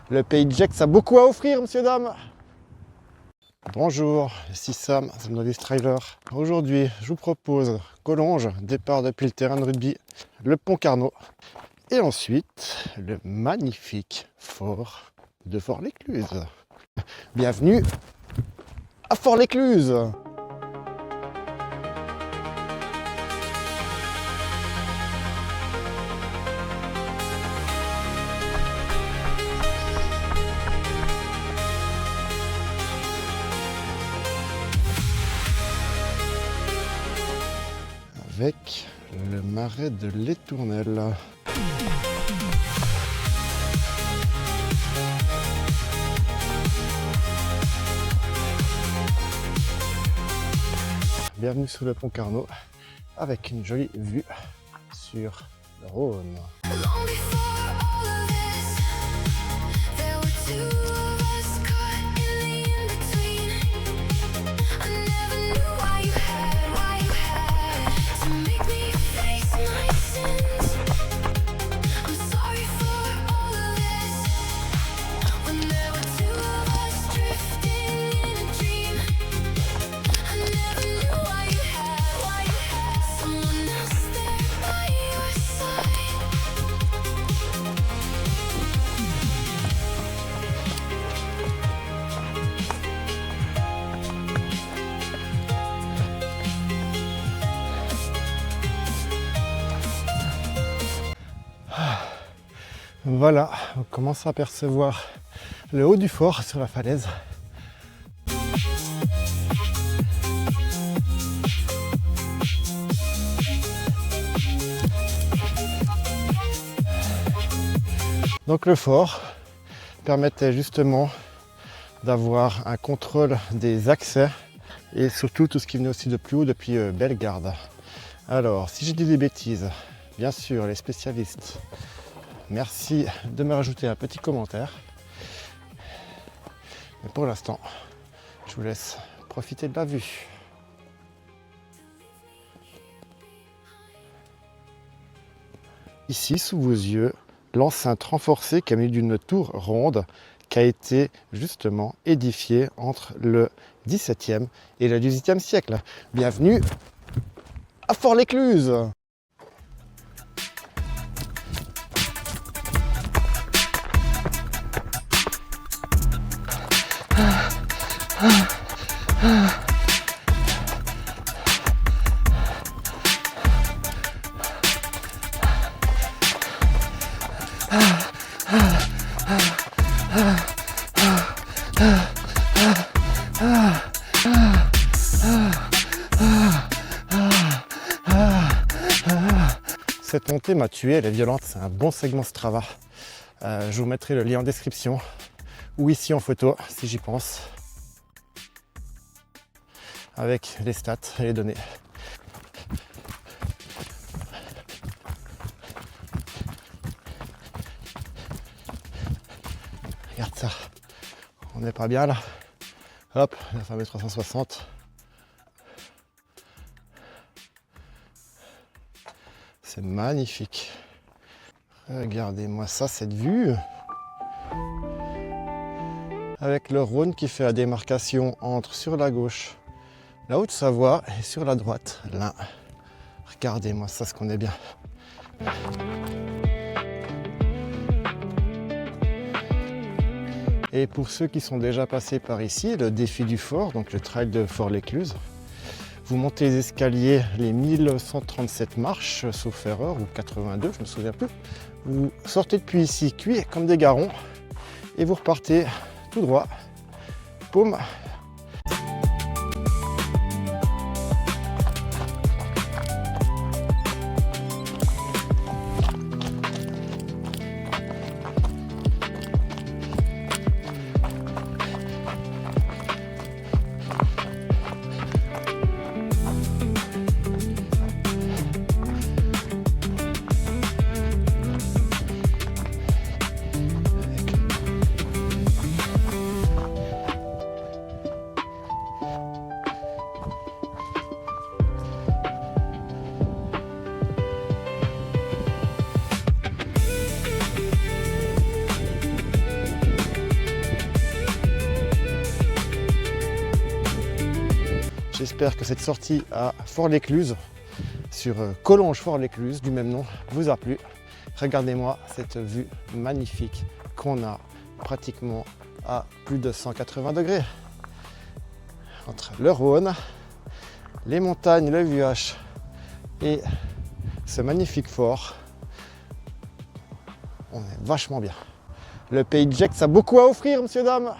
Le pays de Gex a beaucoup à offrir, monsieur, dame. Bonjour, ici Sam, The Novice Driver. Aujourd'hui, je vous propose Collonges, départ depuis le terrain de rugby, le pont Carnot, et ensuite le magnifique fort de Fort-l'Écluse. Bienvenue à Fort-l'Écluse. Avec le marais de l'Étournel. Bienvenue sur le pont Carnot avec une jolie vue sur le Rhône. Voilà, on commence à apercevoir le haut du fort sur la falaise. Donc le fort permettait justement d'avoir un contrôle des accès et surtout tout ce qui venait aussi de plus haut depuis Bellegarde. Alors, si j'ai dit des bêtises, bien sûr, les spécialistes, merci de me rajouter un petit commentaire. Mais pour l'instant, je vous laisse profiter de la vue. Ici, sous vos yeux, l'enceinte renforcée qui a mis d'une tour ronde qui a été justement édifiée entre le XVIIe et le XVIIIe siècle. Bienvenue à Fort-l'Écluse. Cette montée m'a tué, elle est violente, c'est un bon segment Strava. Je vous mettrai le lien en description ou ici en photo si j'y pense, avec les stats et les données. Regarde ça, on n'est pas bien là. Hop, la fameuse 360. C'est magnifique. Regardez-moi ça, cette vue. Avec le Rhône qui fait la démarcation entre sur la gauche la Haute-Savoie et sur la droite l'Ain. Regardez-moi ça, ce qu'on est bien. Et pour ceux qui sont déjà passés par ici, le défi du fort, donc le trail de Fort-l'Écluse, vous montez les escaliers, les 1137 marches, sauf erreur, ou 82, je ne me souviens plus. Vous sortez depuis ici, cuit comme des garrons, et vous repartez tout droit. Paume. J'espère que cette sortie à Fort-l'Écluse, sur Collonges-Fort-l'Écluse, du même nom, vous a plu. Regardez-moi cette vue magnifique qu'on a pratiquement à plus de 180 degrés. Entre le Rhône, les montagnes, le Vuache et ce magnifique fort, on est vachement bien. Le pays de Gex a beaucoup à offrir, messieurs, dames.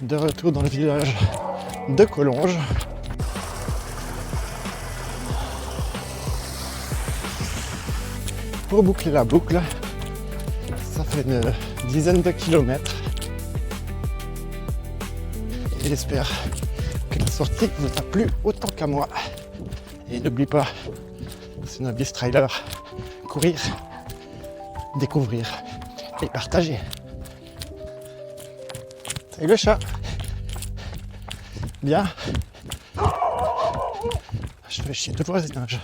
De retour dans le village de Collonges. Pour boucler la boucle, ça fait une dizaine de kilomètres. Et j'espère que la sortie vous a plu autant qu'à moi. Et n'oublie pas, c'est Novice Trailer, courir, découvrir et partager. Salut le chat. Bien. Je fais chier tout le voisinage.